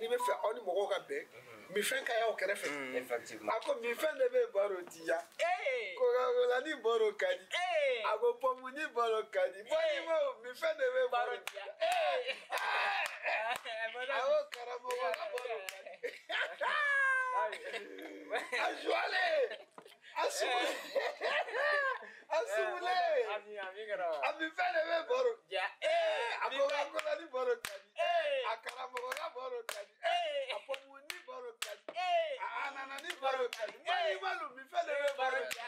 ni be fe oni mo ko be mi fen ka ya o kere fe effectivement ako mi fen de be baro dia ko la ni baro kadi ako pomu ni baro kadi boni mo mi fen de be baro dia awo karamogo ka baro kadi ajuale asumule ami fen de be baro dia ako la ni baro kadi akaramogo ka baro kadi apomu ni baro kadi anana ni baro kadi mani malu mi fen de be baro dia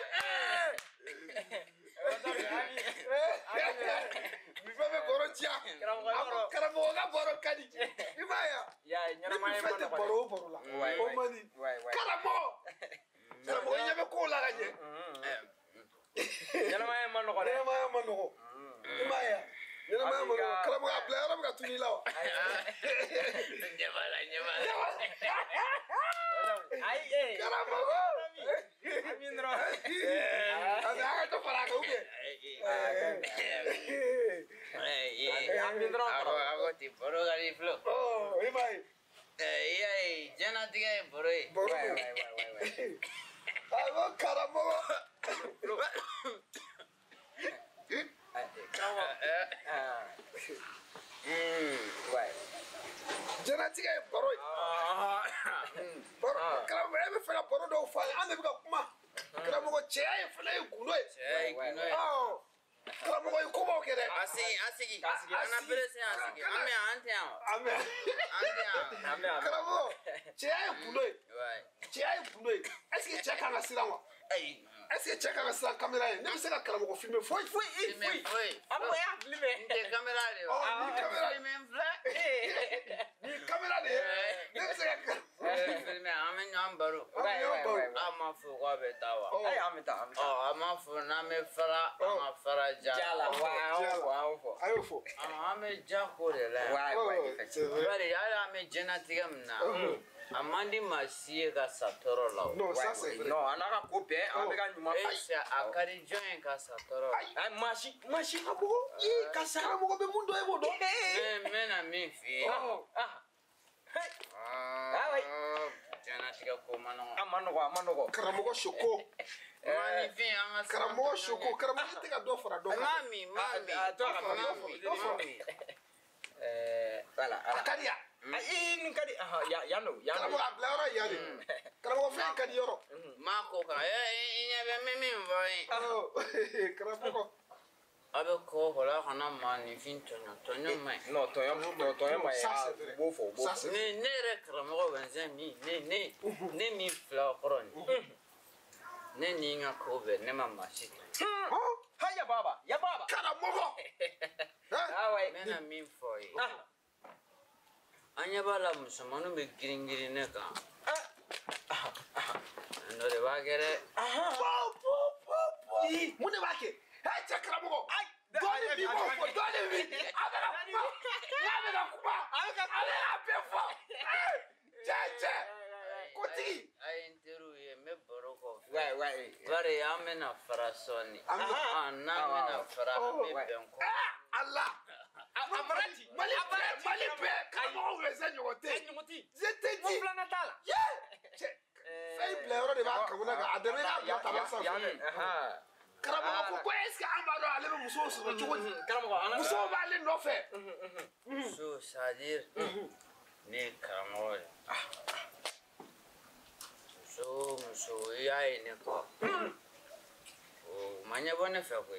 mi fen be baro dia karamogo ka baro kadi imaya ya nyana mai mo baro la o mani karamogo karamogo nyame ko la gaje nyana mai man no imaya nyana mai mo karamogo abla ram ga tuni lawa nyamala ai karamogo amindro ada to para ka uke amindro ako ti boro gali flow oh imai jana tiga boro ago karamogo jana tiga boro boro karamogo e be fela boro do fa ande bi ka kuma karamogo che ay fela kuno oh karamogo ko mo kere asigi ana prese asigi ame karamogo che ay kuno che ay kuno est-ce que che kana silawa est-ce que che kana silawa camera ne bi se ka karamogo filmer foi amo ya filmer de camera le ni camera de ne bi se ka filmer ame nyambaro ama fu ko be tawa ai amita ama fu na me fara ama fara jala wow ayo fo ame jako de la bari ya ame jena tiga mna amandi masie ga satoro law non ça c'est vrai non anaka coupe ameka nyuma esa akari join ka satoro ai mashi abugo i kasara mo be mundo e bodo mena mi fi jena tiga ko amanogo karamogo shoko mani fi anga karamogo shoko karamogo tiga do fora do mami voilà akaria ai nun kadi ya no karamogo ablaura yale karamogo fe kadi yoro mako ka inya be mimi voi karamogo abe ko hola kana mani fin tonyo mai no tonyo mai bofo ne re karamogo benzen ne mi fla koroni ne ninga ko be ne mama shit ya baba karamogo wai mena mi foi anya bala musamanu be giringiri ne ka no de bagere mune bake hey karamogo dole bi mo fo dole bi abera kuma abera pefo che koti ai interu ye me boroko wai bare amena farasoni na mena fara me benko Allah abarati mali pe karamogo weze nyoti zete di plan natala fay blero de ba kamuna ga adame na ba tabasa karamogo ko est-ce que ambaro ale muso so chugodi karamogo ana muso ba le no fe so sadir ne karamogo so ya ne ko manya bone fe ko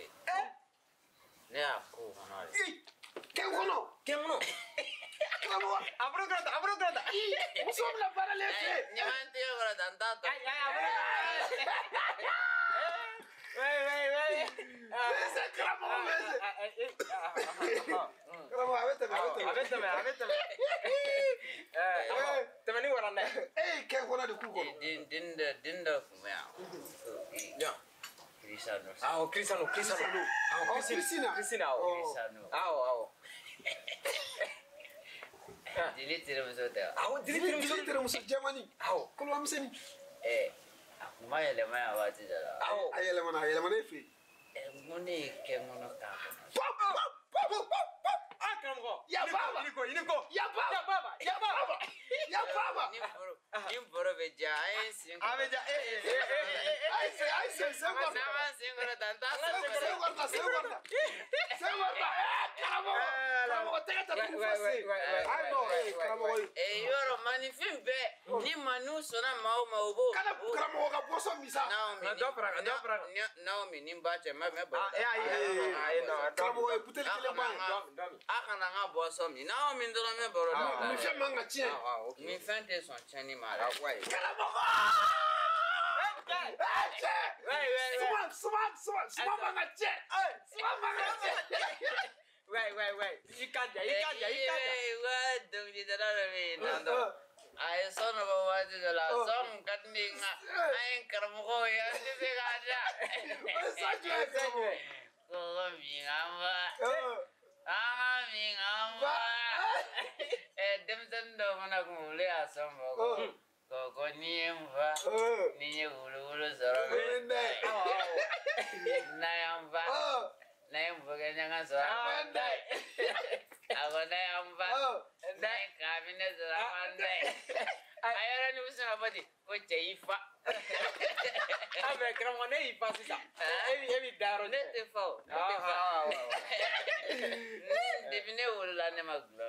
ne ako hono ken kono karamogo abro grata muso la para le fe nyamante yo gara dantata Wait. Ese karamogo mese. Karamogo avete. Temani warande. Ke kona de kuko. Dinda kumya. Ya. Crisano. Crisano. Cristina. Ao. Dilitire musote. Dilitire muso Germany. Ao. Kolo amseni. Maya le maya wati dala. Ayele mana efi. Ngoni ke ngono ka. Karamogo. Ya baba. Iniko. Ya baba. Ni boro be ja ai sin. Ave ja ai se Na ma sin gora tanta. Se guarda. Karamogo tega ta tu fase. Ai no, karamogo. Yoro manifim be ni manu sona mau bo. Kana karamogo ka boso misa. Naomi ni mbache me bo. No, karamogo putel kile ba. Akana nga boso mi. Naomi ndoro me boro. Mi fe manga chien. Mi fente son chani mara. Karamogo! Suma manga chien. Wait. You can't. What do you do? I son of a what is the last song cutting. I ain't karamogo ya. Demsen do mana gule asam bago. Koko niemba. Niye ulu soro. Nayamba. Nayamba kanyanga soro. Ako nayamba. Nay kabine soro mande. Ayara ni usana badi. Koche ifa. Abe karamogo ne ifa sisa. Ebi daro. Nete fo. Devine ula ne maglo.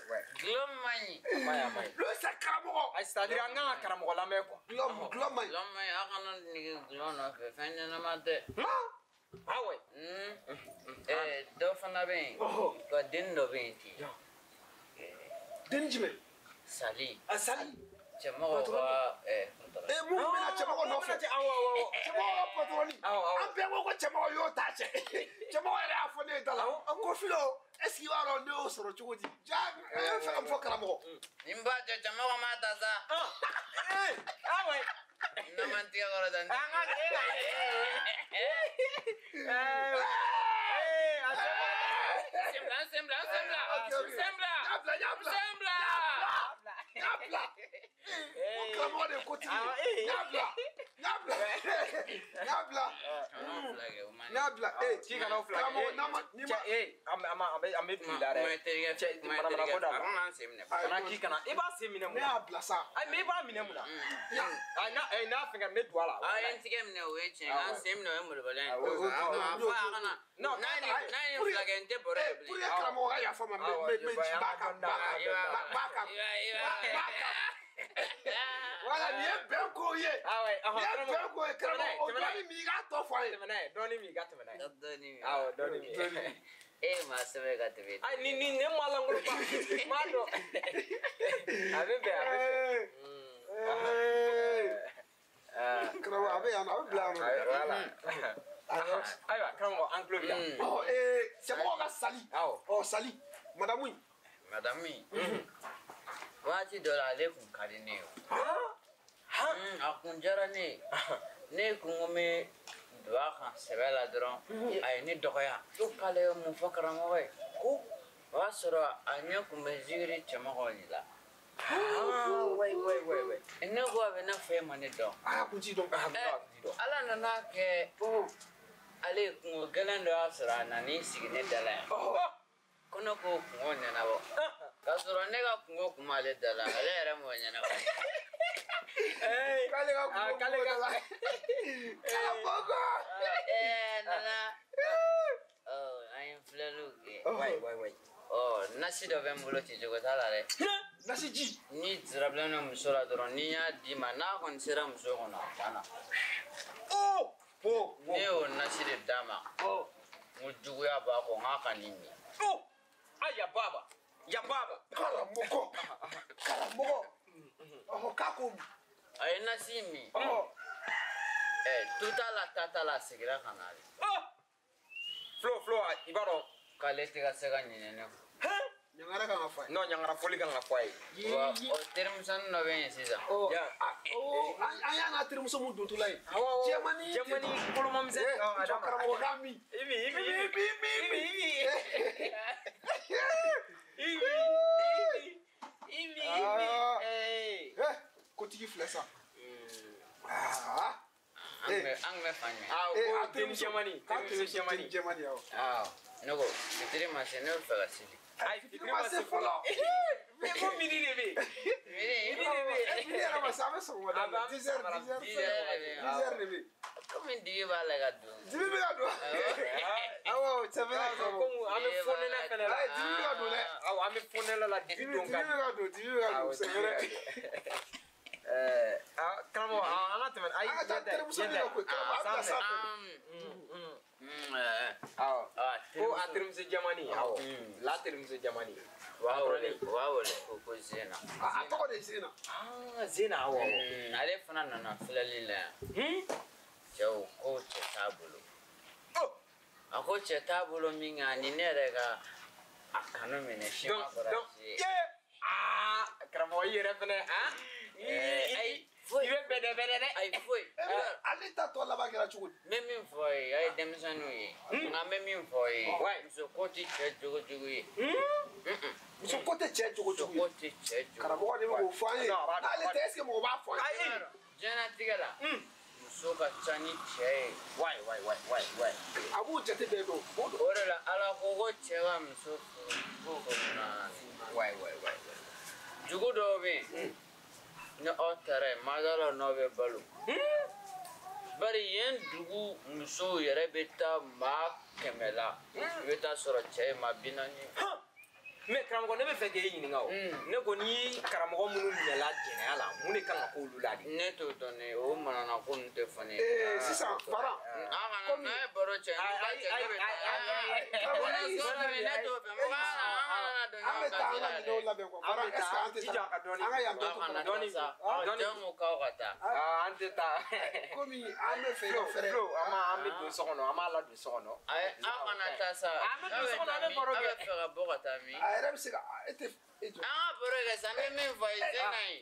Wait. Glom mani. Mai. Le karamogo. Ai c'est-à-dire anga karamogo la me quoi. Glom. Glom mani akana ni glom na fe fanya na mate. Ah ouais. Do fana ben. Ko din do ben ti. Denjime. Sali. Asali. Chamo ba Mu mena chamago no fe. Chamago patroni. Ambe ngo chamago yo tache. Chamago era afone dala. Ko filo. Est-ce qu'il va rendre au soro chugodi? Ja, fa am fo karamogo. Nimba chamo mata za. Ah ouais. Namanti agora dan. Sembla. Karamogo de côté. Nabla. Qui kana flag. Karamogo nama ni ma. Am bilare. Kana ki kana e ba semine mu. Ne abla sa. Ai me ba mine mu na. Ai na finga me duala. Ai ntigem ne weche ngan semne we mulbalen. Afa kana. No, nani flag ente bore. Pour ya karamogo ya fama me baka. Voilà, ni ben ko ye. Ah ouais, ni ben ko karamogo. Doni mi ga to fo ye. Doni mi ga temene. Doni. Ah, doni mi. Ma sebe ga tebe. Ai ni ne malangul pa. Mado. Abe. Karamogo abe ya na bla no. Voilà. Aiwa, karamogo anglo bia. C'est moi ga sali. Sali. Madame. Waati dɔ la ale kun ka di ne ye a kun diyara ne ye ne kun ko n bɛ don a kan sɛbɛ la dɔrɔn a ye ne dɔgɔya ko k'ale ye mun fɔ karamɔgɔ ye ko o y'a sɔrɔ a ɲɛ kun bɛ zikiri cɛmɔgɔw de la ne ko a bɛ ne fɛ ma ne dɔn ala nana kɛ ale ye kungo gɛlɛn dɔ y'a sɔrɔ a nan'i sigi ne da la yan ko ne k'o kungo ɲɛnabɔ k'a sɔrɔ ne ka kungo kun b'ale da la ale yɛrɛ m'o ɲɛnabɔ. K'ale ka kungo da la. Karamogo. Nana an ye filɛliw kɛ. Nasi dɔ bɛ n bolo ten cogo t'a la dɛ. Nasi ji. Ni sirabilen don muso la dɔrɔn ni y'a d'i ma n'a kɔni sera muso kɔnɔ a banna. Ne y'o nasi de d'a ma. N ko juguya b'a kɔ n k'a ka nin min. Ya baba. Karamogo. Kako. A ye nasi min. Tuta la tata la segira ka na de. Flo i b'a dɔn. K'ale tɛ ka se ka ɲinɛ ne kɔ. Ɲangara kan ka fɔ a ye. Non, ɲangara foli kan ka fɔ a ye. O terimisɛnnin dɔ bɛ yen sisan. An y'a n'a terimuso mun dontɔla ye. Jɛmani kolomamisɛnnin. Jɔ karamogo k'a min. Kotigi filɛ sa. An kun bɛ fan ɲɛ. Ko den jɛmani. Ne ko fitiri ma se ne bɛ fɛ ka seli. Fitiri ma se fɔlɔ. Mais bon, midi de vie. Midi à la ça va son madame. 10h de vie. Comme une diva la gâteau. 10 minutes à toi. Ah ouais, ça va Comme on me fonne la peine là. 10 minutes à toi. Ah, on me fonne la 10 minutes à toi. 10 minutes à toi, c'est vrai. Karamogo, on a tellement. Ah, t'as télévision là quoi. Ah, ça. Oh, a terminé Jamani. La terminé Jamani. Wow, ko zena. Ah, toi de zena. Ah, zena wa. Ale fana nana filali la. Jaw ko cɛ t'a bolo. A ko cɛ t'a bolo min kan ni ne yɛrɛ ka a kanu minɛ si ma kɔrɔ si. Ah, karamɔgɔ i yɛrɛ fɛnɛ ayi foyi. I bɛ bɛdɛ dɛ. Ayi foyi. Ale ta tɔ laban kɛra cogo di? N bɛ min fɔ ye a ye denmisɛnninw ye. Nka n bɛ min fɔ ye muso ko tɛ cɛ jogo jugu ye. Muso ko tɛ cɛ jogo jugu ye. Muso ko tɛ cɛ jogo. Karamɔgɔ de bɛ k'o fɔ an ye. N'ale tɛ est-ce que mɔgɔ b'a fɔ an ye? Diɲɛlatigɛ la muso ka ca ni cɛ ye. A b'u jate bɛɛ dɔn. O de la ala ko ko cɛ ka muso furu ko naani. Jugu dɔw bɛ yen ni aw taara yen madala n'aw bɛ balo. Bari yen dugu musow yɛrɛ bɛ taa maa 100 la i bɛ taa sɔrɔ cɛ ye maa 40. Mais karamɔgɔ ne bɛ fɛ k'e ɲininka o. Ne ko ni karamɔgɔ minnu minɛla jɛnɛya la mun de kan ka k'olu la de? Ne t'o dɔn ne o manana ko ninnu tɛ fɔ ne ye. Sisan fara. N'a ye baro cɛ ne b'a cɛ ne bɛ taa. Ne t'o fɛ mɔgɔ An bɛ taa an ka minɛnw labɛn quoi. Fara est-ce que an tɛ taa? An ka yan dɔɔni. Jamu k'aw ka taa. An tɛ taa. Komi an bɛ fɛ ka fɛɛrɛ. An bɛ don so kɔnɔ an b'a ladon so kɔnɔ. Ayi aw kana taa sa. An bɛ don so kɔnɔ an bɛ baro kɛ. Aw bɛ fɛ ka bɔ ka taa min? A yɛrɛ bɛ se ka e tɛ e jɔ. An ka baro kɛ sa n bɛ min fɔ ye Zena ye.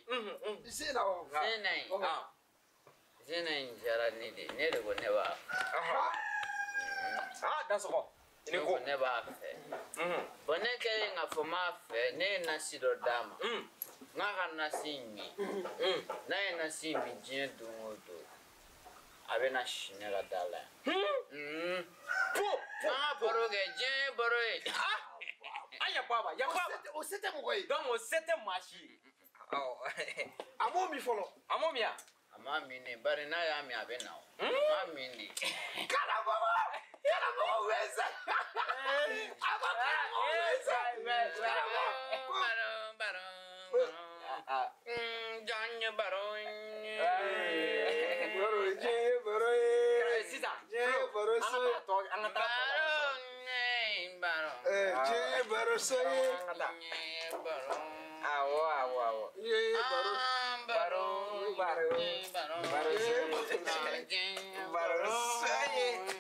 Zena wa? Zena ye. Zena in diyara ne de ne de ko ne b'a fɛ. Dansɔgɔ. Ne ko ne b'a fɛ. Bon ne kɛlen k'a fɔ n b'a fɛ ne ye nasi dɔ d'a ma. N k'a ka nasi in min. N'a ye nasi in min diɲɛ don o don a bɛ na si ne ka da la yan. An ka baro kɛ diɲɛ ye baro ye. Ya baba. O se tɛ mɔgɔ ye. Donc o se tɛ maa si ye. A m'o min fɔlɔ. A m'o min ya? A m'a min de bari n'a y'a min a bɛ na o. A m'a min de. Karamɔgɔ bɛ sa. A ko karamɔgɔ bɛ sa. Jɔn ye baro ye. Diɲɛ ye baro ye. Sisan. Diɲɛ ye baro so ye. An ka taa Baro ne baro. Diɲɛ ye baro so ye. Ne baro. Awɔ. Diɲɛ ye baro. Baro.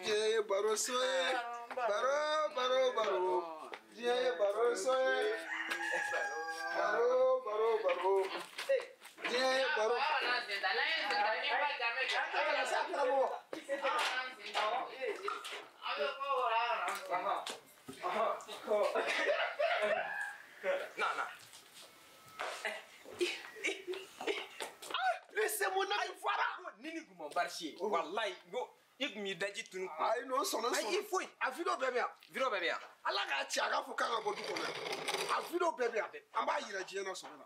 Diɲɛ ye baro so ye. Baro. Diɲɛ ye baro so ye. Baro. Diɲɛ ye baro. Laissez-moi aller voir. Nini kuma barsi. Wallahi go i kun b'i daji tunu. Ayi n'o sɔnna. Ayi foyi. A video bɛɛ bɛ yan. Video bɛɛ bɛ yan. Ala k'a ci a k'a fɔ k'an ka bɔ du kɔnɔ. A video bɛɛ bɛ yan. An b'a yira diɲɛ na sɔrɔ la.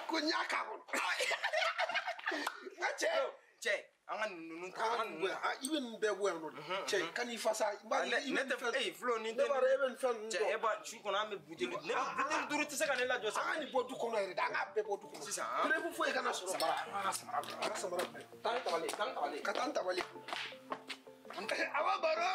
Ko n y'a k'a kɔnɔ. Nka cɛ. An ka ninnu ta. I bɛ nin bɛɛ bɔ yan nɔ. Cɛ ka n'i fasa. Ne tɛ Flo ni tɛ. Ne b'a dɔn e bɛ nin fɛn ninnu dɔn. Cɛ e ba su kɔnɔ an bɛ buteli. Ne bɛ buteli 5 tɛ se ka ne lajɔ sa. An ka nin bɔ du kɔnɔ yɛrɛ de. An k'a bɛɛ bɔ du kɔnɔ. Sisan. Preuve foyi kana sɔrɔ bara. An ka samara bila. Taa tabali. Ka taa n tabali. Awa baro.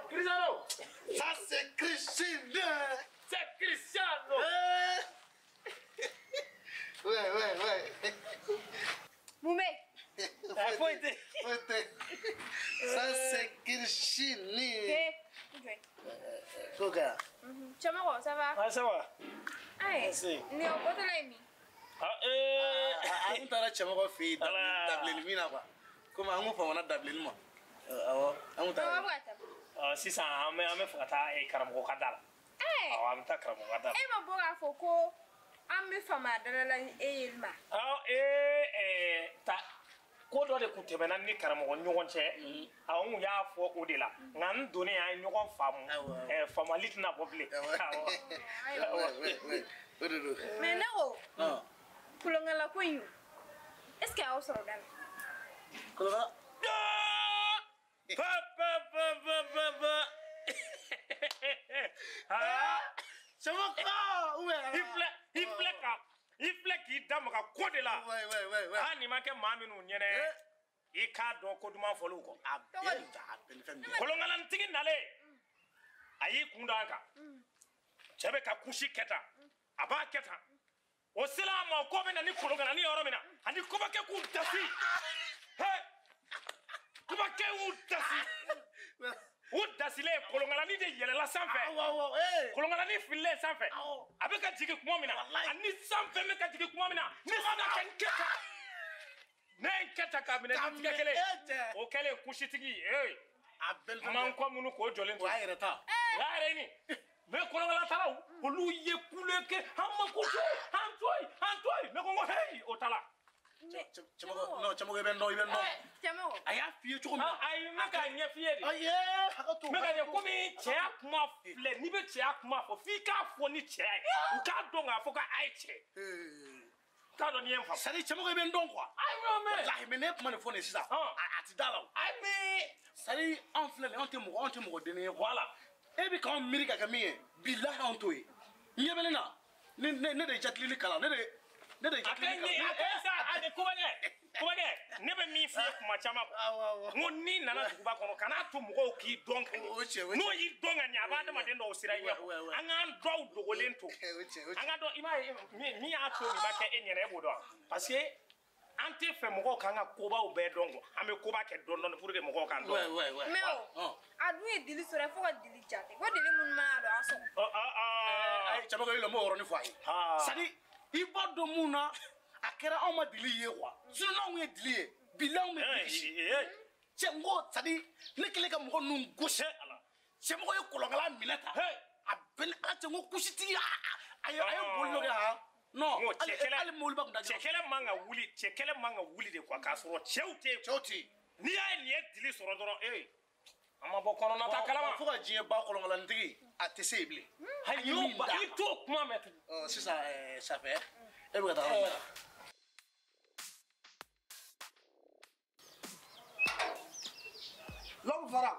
Cristiano. Ça c'est Cristiano. C'est Cristiano. Ouais. Moumé. Faut été. Ça c'est Cristiano. Coca. Chamorro, ça va? Ah, ça va. Aïe. Merci. Ni au bout de la nuit. An taara cɛmɔgɔ fɛ yen dabileni min na quoi. Komi an ko famana dabileni ma. Awɔ an taara. Sisan an bɛ fɛ ka taa karamɔgɔ ka da la. Awɔ an bɛ taa karamɔgɔ ka da la. E ma bɔ k'a fɔ ko an bɛ fama da la ni e ye ma. Ko dɔ de kun tɛmɛna ni karamɔgɔ ɲɔgɔn cɛ n y'a fɔ o de la nka n donnen an ye ɲɔgɔn faamu faamali tɛna bɔ bilen. Mais ne ko kulonkala ko in est-ce que a y'aw sɔrɔ da la. Kulonkala. I filɛ k'i da maga ko de la nin ma kɛ maa minnu ɲɛnɛ i k'a dɔn ko duman fɔliw kɔ. Kolonkalantigi nalen a y'i kun da an kan cɛ bɛ ka kusi kɛ tan a b'a kɛ tan o sera a ma o ko bɛ na ni kolonkalani yɔrɔ min na ani kobakɛ k'u dasi kobakɛ y'u dasi u dasilen kolonkalani de yɛlɛla sanfɛ kolonkalani fililen sanfɛ a bɛ ka jigin kuma min na ani sanfɛ bɛ ka jigin kuma min na ne sina ka n kɛ tan ne ye n kɛ tan k'a minɛ ni tigɛ kelen o kɛlen kusitigi man kɔ minnu k'o jɔlen to o y'a yɛrɛ ta o y'a yɛrɛ ɲini mais kolonkalatalaw olu ye kule kɛ an ma ko to yen ne ko n ko heyi o ta la. Cɛmɔgɔ i bɛ n dɔn a y'a f'i ye cogo min na ayi n bɛ ka ɲɛ f'i ye de n bɛ ka ɲɛ komi cɛya kuma filɛ n'i bɛ cɛya kuma fɔ f'i k'a fɔ ni cɛya ye u k'a dɔn k'a fɔ k'a ye cɛ t'a dɔn n'i ye n faamu c'est à dire cɛmɔgɔ i bɛ n dɔn quoi ayi walahi mais ne ye kuma de fɔ nin sisan a ti da la o ayi mais c'est à dire anw filɛ nin anw tɛ mɔgɔ denni ye voilà e bɛ k'anw miiri ka kɛ min ye bilahi anw t'o ye ɲɛ bɛ ne na ne de ye jatigili kalan ne de jatigili kalan Kubakɛ ne bɛ min f'i ye kuma caman n ko n'i nana duguba kɔnɔ kan'a to mɔgɔw k'i dɔn ka ɲɛ n'o y'i dɔn ka ɲɛ a b'a adamaden dɔw sira ɲɛ an k'an dɔw dogolen to an ka dɔn i b'a ye min y'a to nin b'a kɛ e ɲɛna e b'o dɔn parce que an tɛ fɛ mɔgɔw k'an ka kobaw bɛɛ dɔn quoi an bɛ koba kɛ dɔɔni pour que mɔgɔw k'an dɔn. mais a dun ye dili sɔrɔ fo ka dili jate ko dili minnu mana don a sɔrɔ. ayi cɛmɔgɔ i la n b'o yɔrɔnin fɔ a ye c'est à dire i b'a dɔn mun na a kɛra anw ma dili ye quoi sinon n'anw ye dili ye bilahi anw bɛ dili cɛ n ko c'est à dire ne kɛlen ka mɔgɔ ninnu gosi cɛmɔgɔ ye kɔlɔnkala minɛ tan a bɛ ne ala cɛ n ko kusitigi a ye boli dɔ kɛ han non hali mɔbiliba tun t'a jɛ cɛ kɛlɛ man ka wuli de quoi k'a sɔrɔ cɛw tɛ yen n'i y'a ye nin ye dili sɔrɔ dɔrɔn an ma bɔ kɔnɔna ta kalama fo ka diɲɛ ba kɔlɔnkalanitigi a tɛ se yen bilen hali i t'o kuma mɛn tugun sisan safɛ e bɛ ka taa yɔrɔ min na L'homme Vara,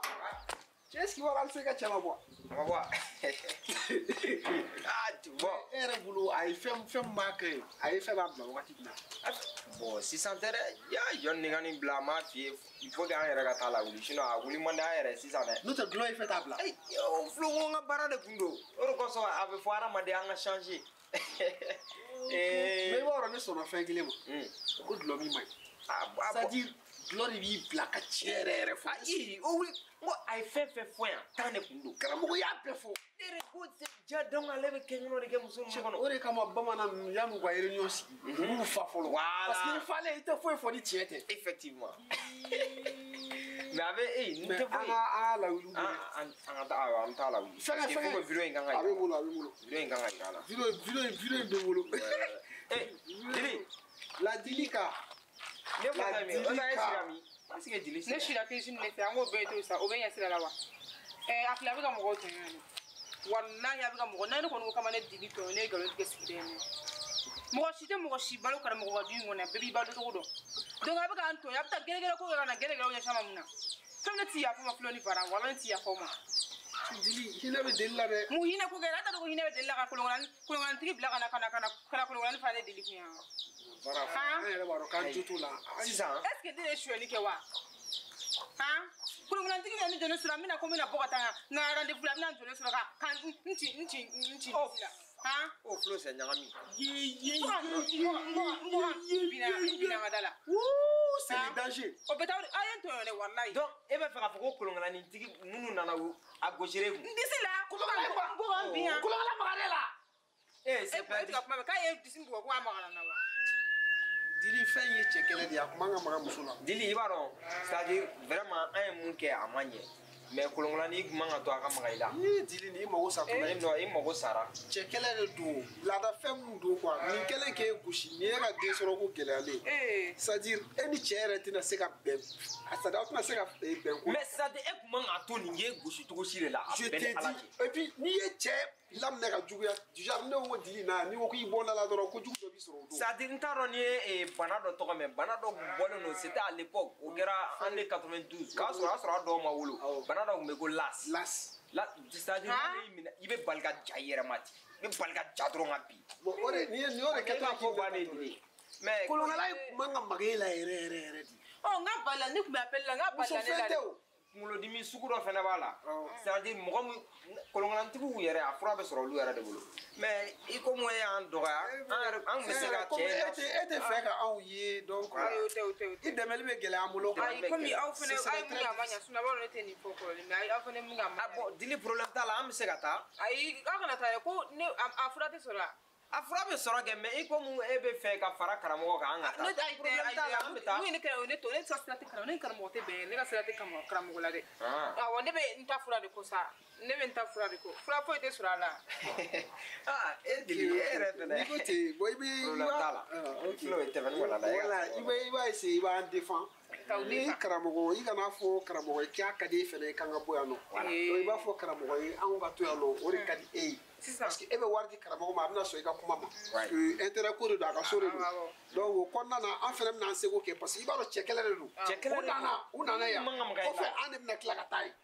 qu'est-ce qu'il va rentrer quand tu vas voir? On va voir. Ah, tu vois. Un boulot, il fait marquer, il fait ma blague. Bon, si ça t'intéresse, il y a une blague, il faut gagner la gâteau là. Sinon, à vous demander à si ça n'est. Nous te gloire fait ta blague. On flou on a barré de kundo. On recommence avec foire mais on a changé. Mais voilà, nous sommes en fin de l'année. Beaucoup de l'homme il ça dit. Glory bi blaka chere fo ayi o wi mo ay fefe fo ya tane kundo karamogo ya pefo tere ko se jadon ale be kenyo de ke muso mo ore kama bamana ya mu gwa réunion si mu fa folo parce qu'il fallait il faut di tiete effectivement mais avec n'te fo la wulu an ta la wulu parce que faut vidéo nganga abe mulo vidéo nganga ira vidéo de mulo dili la dilika ne fa mi o na esirami parce que dili ne shira cuisine ne fait ngo be to sa o be ya sira la wa afla be ka mo go tun ni wallahi ya be ka mo na ne ko no kama ne dili to ne galo ke sikide ni mo shi balo kara mo go di ngona be bi balo to do donc abe ka anto ya ta gere gere ko ga na gere gere o nya sama muna kam ne ti ya fa ma floni para wala ne ti ya fa ma dili hina be dilla be mu hina ko ga ta ko hina be dilla ka kolongan tigi bla kana kolongan fa ne dili ku ya Voilà, quand tu là. Est-ce que tu es chouette, Nikewa? Hein? Pour le moment, tu viens de nous ramener comme une boîte à un rendez-vous là, de nous ramener quand hein? Oh, Flo, c'est un ami. C'est le danger. Oh, peut-être, aïe, donc, et bien, faire un peu de nous n'en a gauché. D'ici là, comment bien? Eh, c'est pas quand il y a du symbole, quoi, Dili fɛn ye cɛ kɛlɛ de ye a kuma ka maga muso la. Dili i b'a dɔn c'est-à-dire vraiment an ye mun kɛ a man ɲɛ mais kolonkolani man ka to a ka maga i la. Dili ni i mago sa tuma i mago sara. cɛ kɛlɛ de don laada fɛn mun don quoi nin kɛlen k'e gosi nin ye ka den sɔrɔ ko gɛlɛyalen c'est-à-dire e ni cɛ yɛrɛ tɛna se ka bɛn c'est-à-dire aw tɛna se ka bɛn ko. mais c'est-à-dire e kun man ka to nin ye gosi cogo si de la a bɛɛ ni ala cɛ. et puis n'i ye cɛ laminɛ ka juguya déjà ne ko Dili na n'i ko k'i bɔ da la dɔrɔn ko jugu dɔ b'i sɔrɔ o don. c'est-à-dire n t'a dɔn n'i ye bana dɔ tɔgɔ mɛn bana dɔ bɔlen don c'était à l'époque o kɛra année 92 k'a sɔrɔ a sɔrɔ a dɔw ma wolo bana dɔ tun bɛ ko las. c'est-à-dire i bɛ bali ka ja i yɛrɛ ma ten i bɛ bali ka ja dɔrɔn ka bin. bon o de nin y'o de kɛ ko ba de ye mais kolonkala in man ka maga e la yɛrɛ de. n ka bala ne tun bɛ appel la n ka bala ne la dɛ. kunkolodimi sugu dɔ fɛnɛ b'a la c'est-à-dire mɔgɔ min kolonkalantigiw yɛrɛ a fura bɛ sɔrɔ olu yɛrɛ de bolo mais i ko mun y'an dɔgɔya an tun bɛ se ka cɛ e tɛ fɛ ka anw ye donc i dɛmɛli bɛ gɛlɛya an bolo. ayi komi aw fɛnɛ aw ye mun kɛ a ma ɲɛ sinon a b'a dɔn ne tɛ nin fɔ kɔrɔlen mais aw fɛnɛ mun kɛ a ma ɲɛ. bon Dili problème t'a la an bɛ se ka taa. ayi aw kana taa dɛ ko ne a fura tɛ sɔrɔ a fura bɛ sɔrɔ kɛ mais i ko mun e bɛ fɛ ka fara karamɔgɔ kan an ka taa. problème t'a la an bɛ taa. mun ye ne kɛra o ne to ne ka sira tɛ karamɔgɔ ne ni karamɔgɔ tɛ bɛn ne ka sira tɛ karamɔgɔ la dɛ. awɔ ne bɛ n ta fura de ko sa ne bɛ n ta fura de ko fura foyi tɛ sɔrɔ a la. e Dili e yɛrɛ fɛnɛ. n'i ko ten bon i bɛ problème t'a la. n'o ye tɛmɛni kɔnɔ la. voilà i b'a essayer i b'an défend. ni karamɔgɔ i kana fɔ karamɔgɔ ye k'a ka di e fɛnɛ k'an ka bɔ yan nɔ. i b'a fɔ karamɔgɔ ye anw ka to yan nɔ o de ka di e ye. parce que e bɛ wari di karamɔgɔ ma a bɛna sɔn i ka kuma ma. parce que intérêt ko de don a ka so de don. donc o kɔnɔna na an fɛnɛ bɛna an seko kɛ parce que i b'a dɔn cɛ kɛlɛ de don. u nana yan kɔfɛ an de bɛna tila ka taa yen.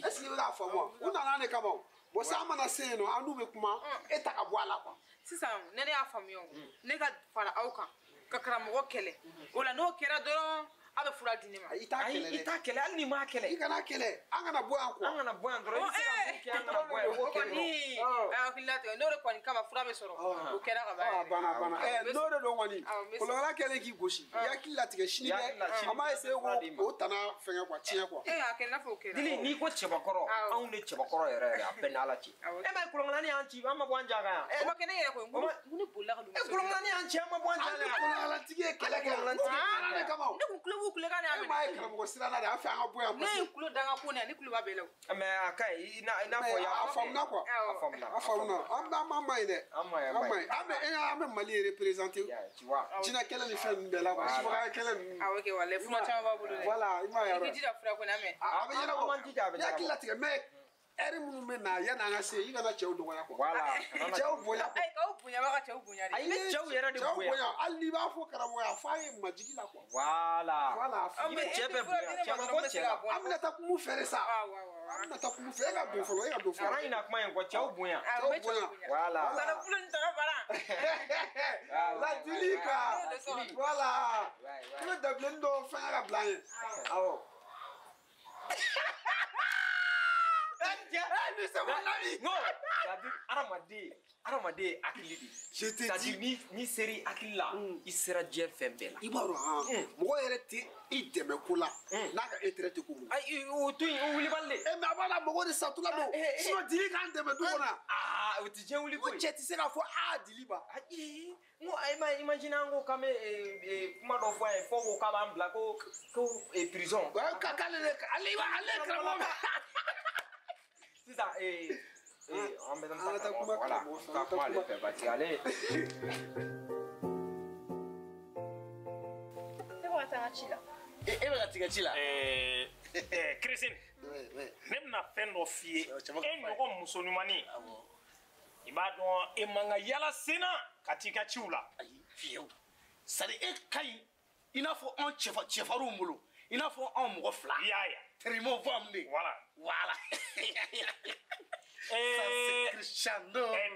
est ce que i bɛ k'a faamu wa u nana an de kama o. bon sisan an mana se yen nɔ an n'u bɛ kuma e ta ka bɔ a la quoi. sisan ne y'a faamuya o ne ka fara aw kan ka karamɔgɔ kɛlɛ o la n'o kɛra dɔrɔn a bɛ fura di ne ma. i t'a kɛlɛ dɛ i t'a kɛlɛ hali ni m'a kɛlɛ. i kana kɛlɛ an kana bɔ yan quoi. an kana bɔ yan dɔrɔn i bɛ se ka mun kɛ an kana bɔ yan. o kɔni a hakili la tigɛ n'o de kɔni kama fura bɛ sɔrɔ o kɛra ka ban yɛrɛ. banna n'o de don kɔni kolonkala kɛlen k'i gosi i hakili latigɛ sini dɛ an b'a essayer k'o tana fɛngɛ quoi tiɲɛ quoi. a kɛ i n'a fɔ o kɛra. Dili n'i ko cɛbakɔrɔ anw de cɛbakɔrɔ yɛrɛ a bɛɛ n'ala cɛ. e ma ye kolonkalani y'an ci an ma bɔ an ja kan yan. o ma kɛ ne yɛrɛ koyi n ne bolila ka don. kolonkalani y'an ci an ma bɔ an ja kan yan. kolonkalantigi ye kɛlɛ kɛ kolonkalantigi de kama o. ne kun tulo b'u kulekan de y'a minɛ. e karamɔgɔ siranna de an fɛ an ka bɔ yan. ne ye kulo dan ka ko ne ni kulo b'a bɛɛ la o. mais a ka ɲi i n'a fɔ a faamuna quoi a faamuna an ma ɲi dɛ an ma ɲi an bɛ Mali représenter jinɛ kɛlɛ ni fɛn ninnu bɛɛ la quoi subaga kɛlɛ ninnu. awɔ kɛ walayi fura caman b'a bolo dɛ. voilà i m'a ye i k'i jija fura kɔnɔ mɛ. a bɛ ɲɛnabɔ i hakili latigɛ mais ɛri minnu bɛ na yanni an ka se i kana cɛw dɔgɔya quoi. voilà cɛw bonya quoi. k'aw bonya b'a ka cɛw bonya de. ayi ne cɛw yɛrɛ de bonya. hali n'i b'a fɔ karamɔgɔ a fɔ a ye majigi la quoi. voilà i bɛ cɛ bɛɛ bonya cɛ ma bɔ cɛ la. an bɛna taa kumu fɛrɛ sa. an bɛna taa kumu fɛrɛ e ka don fɔlɔ e ka don fɔlɔ. kana ɲinɛ kuma in kɔ cɛw bonya. cɛw bonya. voilà. kana kulo ni taga bara. ladili kan. voilà. i bɛ dabilenni dɔ fɛngɛ ka bila an ye. awɔ. ni c'est mon ami. non c'est-à-dire adamaden hakili de. je t'ai dit c'est-à-dire ni seri hakili la i sera diɲɛ fɛn bɛɛ la. i b'a dɔn mɔgɔ yɛrɛ tɛ i dɛmɛ ko la n'a ka intérêt tɛ ko mun. ayi o to yen o wuli bali de. mais a b'a la mɔgɔ de satula don sinon Dili k'an dɛmɛ du kɔnɔ. o tɛ diɲɛ wuli ko cɛ tɛ se k'a fɔ Dili ba. ayi n ko ayi ma imagine an ko k'an bɛ kuma dɔ fɔ a ye fɔ ko k'a b'an bila ko prison. k'ale de ale ye karamɔgɔ. sisan an bɛ taa kuma karamɔgɔ fɛ ka kuma ale fɛ parce que ale. ne ko ka taa n ka ci la. e bɛ ka tigɛ ci la. Christine ne bɛna fɛn dɔ f'i ye e ɲɔgɔn muso ɲumanin i b'a dɔn e man ka yala sen na ka t'i ka ciw la. ayi fiyewu c'est à dire e ka ɲi i n'a fɔ anw cɛfarinw bolo i n'a fɔ anw mɔgɔ fila. i y'a ye. tellement faamu. voilà.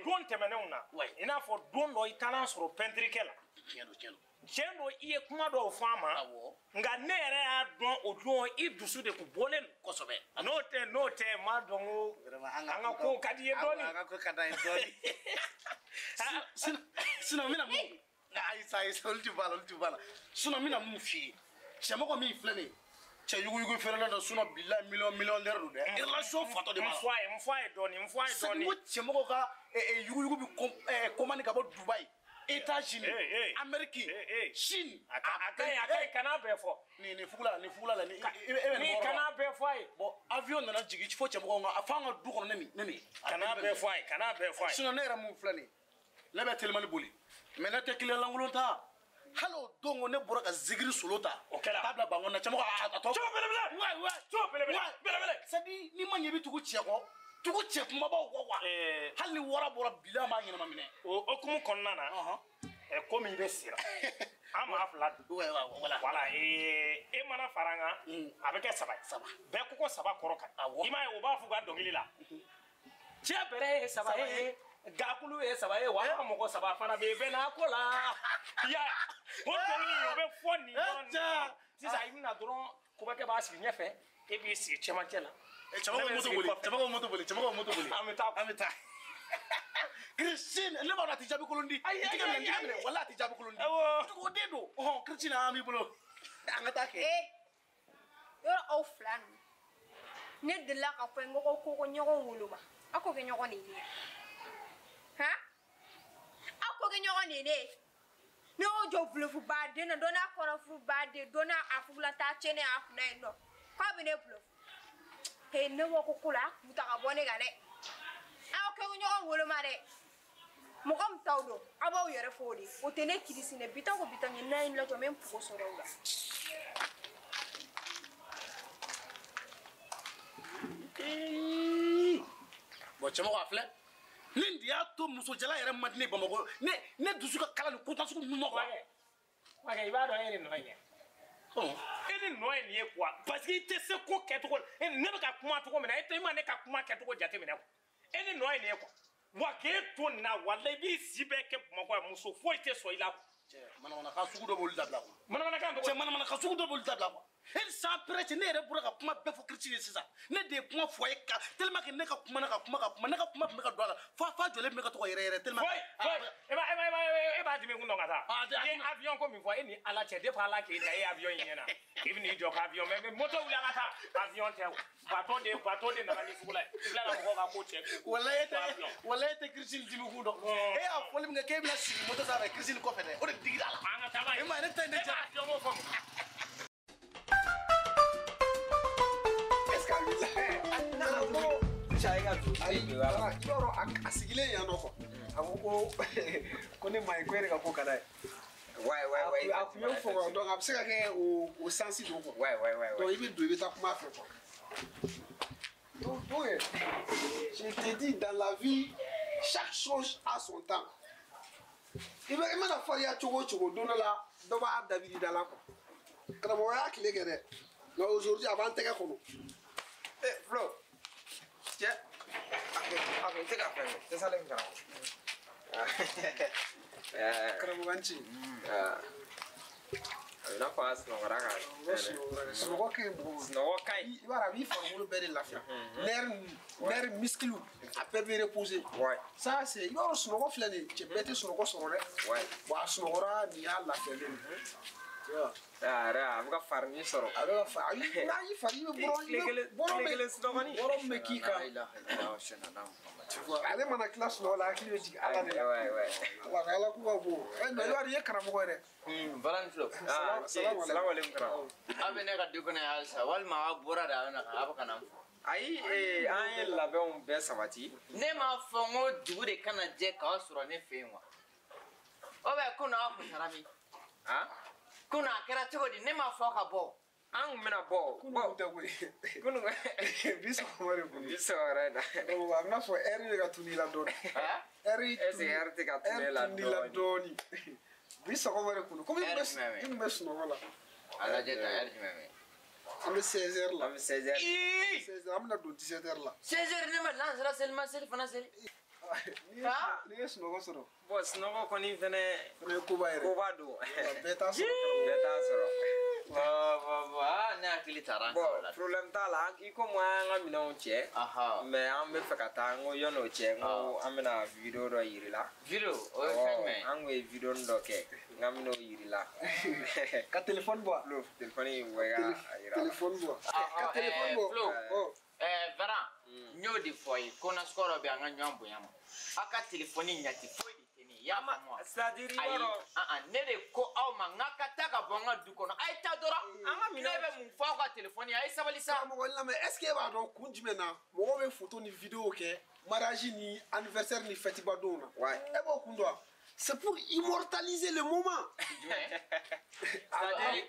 don tɛmɛnenw na i n'a fɔ don dɔ i taara sɔrɔ pɛntirikɛ la. tiɲɛ don i ye kuma dɔw fɔ an ma nka ne yɛrɛ y'a dɔn o don i dusu de tun bɔlen don kosɛbɛ. n'o tɛ n m'a dɔn ko an ka kow ka di ye dɔɔni. an ka ko ka d'an ye dɔɔni. sinon n bɛna mun ayi sa olu tɛ b'a la sinon n bɛna mun f'i ye cɛmɔgɔ min filɛ nin ye cɛ yuguyugu feerela dɔ sinon bilahi millionnaire don dɛ. relation fatɔ de b'a la. n fɔ a ye dɔɔni. c'est que n ko cɛmɔgɔ ka yuguyugu bɛ commande ka bɔ Dubaï États-Unis, Amérique, Chine. Akai kana bɛɛ fɔ. Ni fugula la ni kana bɛɛ fɔ a ye. Bon avion nana jigin fo cɛmɔgɔw ka a fa an ka du kɔnɔ ne mi. Kana bɛɛ fɔ a ye kana bɛɛ fɔ a ye. Sinon ne yɛrɛ mun filɛ nin ne bɛ telimani boli mais ne tɛ kiliyan lankolon ta hali o don ne bɔra ka zigiri solo ta o kɛla k'a bila bangon na cɛmɔgɔ a tɔ cogo belebele c'est à dire n'i ma ɲɛ i bɛ tugu cɛ kɔ tugu cɛ kumabaw kɔ quoi hali ni wara bɔra bila an b'a ɲɛnama minɛ o hukumu kɔnɔna na komi i bɛ sira an maa fila don wala e mana fara an kan a bɛ kɛ saba bɛɛ ko ko saba kɔrɔ kan i m'a ye o b'a fɔ u ka dɔnkili la cɛ bɛrɛ ye saba ye gakulu ye saba ye wa an ka mɔgɔ saba fana bɛ yen bɛɛ n'a ko la ya o dɔnkili o bɛ fɔ nin yɔrɔ nin sisan i bɛna dɔrɔn kobakɛ b'a sigi ɲɛfɛ e b'i sigi cɛmancɛ la cɛmɔgɔ moto boli an bɛ taa Christine ne b'a dɔn a tɛ jaabi kolon di jɛgɛ minɛ wala a tɛ jaabi kolon di o den don Christine an b'i bolo an ka taa kɛ yɔrɔ aw fila ninnu ne delila ka fɔ n ko ɲɔgɔn woloba aw ko kɛ ɲɔgɔn de ye han aw ko kɛ ɲɔgɔn de ye ne y'o jɔ bulofu baden na dɔ n'a kɔrɔfuru baden dɔ n'a a fugulata cɛnɛ a kunna yen nɔ k'a bɛ ne bulofu ne ko ko la k'u ta ka bɔ ne kan dɛ aw kɛ ɲɔgɔn woloma dɛ mɔgɔ min t'aw dɔn aw b'aw yɛrɛ fɔ o de o tɛ ne kirisi dɛ bi ta ko bi ta ɲɛ n'a ye lajɔ n bɛ n pogo sɔrɔ o la bon cɛmɔgɔ a filɛ nin de y'a to musojala yɛrɛ man di ne Bamakɔ ne dusu ka kala nin kota sugu ninnu ma quoi i b'a dɔn e ni nɔ ye e ni nɔ ye nin ye quoi parce que i tɛ se ko kɛcogo ne bɛ ka kuma cogo min na e tɛ i ma ne ka kuma kɛcogo jateminɛ quoi e ni nɔ ye nin ye quoi wa k'e to nin na walayi i b'i si bɛɛ kɛ Bamakɔ yan muso foyi tɛ sɔn i la quoi manamanakan sugu dɔ b'olu dabila quoi manamanakan sugu dɔ b'olu dabila quoi e san pɛrɛtɛ ne yɛrɛ bɔra ka kuma bɛɛ fɔ Christine ye sisan ne de ye kuma fɔ a ye ka tellement que ne ka kuma ne ka kuma tun bɛ ka don a la fa jɔlen tun bɛ ka to ka yɛrɛ tellement e b'a dimi kun dɔn ka taa i ye avion ko min fɔ e ni Ala cɛ depuis Ala k'e da e ye avion in ɲɛna i bɛ n'i jɔ ka avion mais moto wuli an ka taa avion tɛ bateau de nana ni sugu la ye i bila ka mɔgɔw ka ko cɛ walayi e tɛ Christine dimi kun dɔn e y'a fɔli min kɛ k'e bɛna sigi moto sanfɛ Christine kɔfɛ dɛ o de digira a la an ka taa n'a ye e ma ne tɛ ne jɛ avion m'o fɔ yɔrɔ a sigilen yan nɔ fɔ a ko ne ma ye ko e de ka ko ka d'a ye a tun bɛ fɔ donc a bɛ se ka kɛ o sansi don quoi donc i bɛ don i bɛ taa kuma fɛ quoi donc je te dis dans la vie chaque chose a son temps i mana farinya cogo o cogo don dɔ la dɔ b'a dabiri da la quoi karamɔgɔ y'a tile kɛ dɛ nka aujourd'hui a b'an tɛgɛ kɔnɔ Flo cɛ a tɛ ka fɛn tɛ salen karamɔgɔ karamɔgɔnci a bɛ n'a fɔ a sunɔgɔra ka sunɔgɔ ka ɲi mɔgɔ sunɔgɔ ka ɲi i b'a dɔn a b'i farikolo bɛɛ de lafiya nerf muscle a bɛɛ bɛ reposer ça c'est i b'a dɔn sunɔgɔ filɛ nin ye cɛ bɛɛ tɛ sunɔgɔ sɔrɔ dɛ bon a sunɔgɔra nin y'a lafiyalen yɛrɛ a bɛ ka fari min sɔrɔ a bɛ ka fari n'a y'i fari i bɛ bɔrɔ min bɛ k'i kan ale mana tila sunɔgɔ la hakili bɛ jigin ala de la ala k'u ka bon mais i b'a dɔn i ye karamɔgɔ yɛrɛ Balan Flo salamaleykum karamɔgɔ a bɛ ne ka du kɔnɔ yan halisa walima a bɔra de a bɛ ka na fɔ ayi an ye labɛnw bɛɛ sabati ne m'a fɔ n ko dugu de kana jɛ k'aw sɔrɔ ne fɛ yen wa o bɛ ko n'aw kun taara min kunun a kɛra cogo di ne m'a fɔ ka bɔ an kun bɛna bɔ kunun tɛ koyi kunun bi sɔgɔma de kun bi sɔgɔma da a bɛna fɔ ɛri de ka tunu i la dɔɔni ɛri tɛ ka tunu i la dɔɔni bi sɔgɔma de kun komi i kun bɛ sunɔgɔ la a lajɛ ta ɛri jumɛn bɛ an bɛ 16h la an bɛ 16h an bɛna don 17h la 16h ne ma lansara selima seli fana seli n'i ye sunɔgɔ sɔrɔ bon sunɔgɔ kɔni fɛnɛ ye koba yɛrɛ koba don bɛɛ t'a sɔrɔ ne hakili taara bon problème t'a la i komi an ka minɛnw cɛ mais an bɛ fɛ ka taa n ko yan'o cɛ n ko an bɛna video dɔ yiri la video o ye fɛn jumɛn an kun ye video dɔ kɛ n ka minɛnw yiri la ka téléphone bɔ téléphone bɔ i ka yira téléphone bɔ ka téléphone bɔ Varan n y'o de fɔ ye ko nasɔgɔ dɔ bɛ an ka ɲɔgɔn bonya ma a ka téléphone ɲati foyi de tɛ ne ye y'a faamu wa c'est-à-dire ayi ne de ko aw ma n ka taa ka bɔ n ka du kɔnɔ a ye taa dɔrɔn an ka minɛ bɛ mun fɔ aw ka telefɔni a ye sabali sa karamɔgɔ lamɛn est ce que e b'a dɔn kun jumɛn na mɔgɔw bɛ photo ni vidéo kɛ mariage ni anniversaire ni fête ba donw na e b'o kun dɔn c'est pour immortaliser le moment c'est-à-dire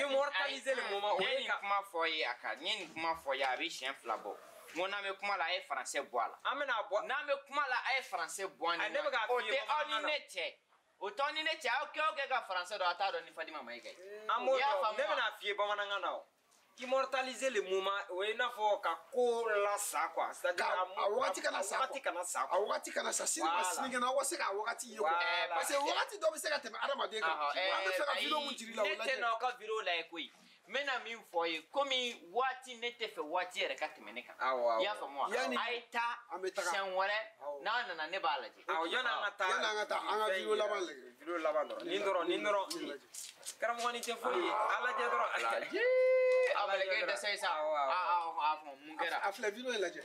immortaliser le moment n ye nin kuma fɔ ye a kan n ye nin kuma fɔ ye a bɛ siɲɛ 2 bɔ n ko n'an bɛ kuma la a ye français bɔ a la an bɛna bɔ n'an bɛ kuma la a ye français bɔ an ni ɲɔgɔn cɛ o tɛ aw ni ne cɛ o t'aw ni ne cɛ aw kɛ o kɛ ka français dɔn a t'a dɔn ni Fadima Mayiga ye an b'o dɔn ne bɛna f'i ye bamanankan na o immortaliser le moment o ye i n'a fɔ ka ko la sa quoi c'est-à-dire a wagati kana sa a wagati kana sa sini ma sinikɛnɛ aw ka se k'a wagati ye quoi parce que wagati dɔ bɛ se ka tɛmɛ adamaden kan an bɛ fɛ ka vidéo mun jira i la o lajɛ ne tɛ n'aw ka vidéo lajɛ koyi n bɛna min fɔ ye komi waati ne tɛ fɛ waati yɛrɛ ka tɛmɛ ne kan i y'a faamu wa a ye taa siɲɛ wɛrɛ n'a nana ne b'a lajɛ yanni an ka taa an ka vidéo laban lajɛ vidéo laban dɔrɔn nin dɔrɔn karamɔgɔ nin tɛ foyi ye a lajɛ dɔrɔn a bɛ kɛ dɛsɛ ye sa mun kɛra a filɛ vidéo in lajɛ